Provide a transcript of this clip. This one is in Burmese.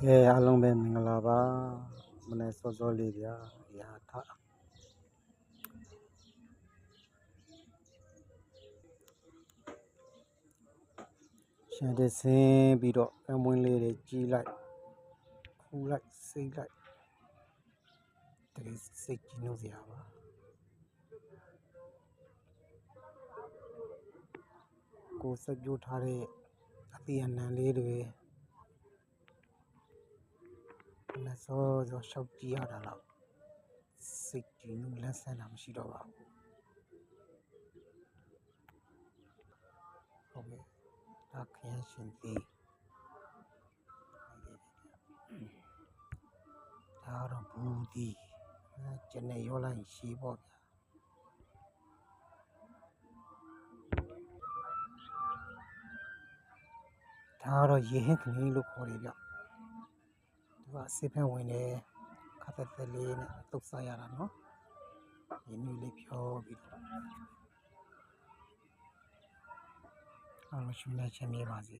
အားလုံးပဲမင်္ဂလာပါမနေ့စောစောလေးဗျာရာထရှင်တဲ့ဆင်းပြီးတော့အမွှင်းလေးတွေကြီးလိုက်ခူလိုက်စိတ်လိုက်တကယ်စိတ်ကြီးနှုတ်စရာပါကိုစက်ပြိုးထားတဲ့အသီးအနှံလေးတွေလက်စောစောရှောက်ကြည့်ရတာတော့စိတ်ကြီးနှုတ်လက်ဆန်းတာမရှိတော့ပါဘူးဟုတ်ကဲ့ဒါခရမ်းရှင်သေးဒါတော့ဘူးဒီကျန်နေရောလိုက်ရှိပေါ့ဗျာဒါတော့ရေဟင်းကလေးလို့ခေါ်တယ်ဗျသူကစိတ်ဖက်ဝင်တယ်ခက်သက်လေးနဲ့တုတ်စားရတာနော်ရင်းနှီးလေးဖြောပြီးတော့အားလုံးရှင်နေချင်နေပါစေ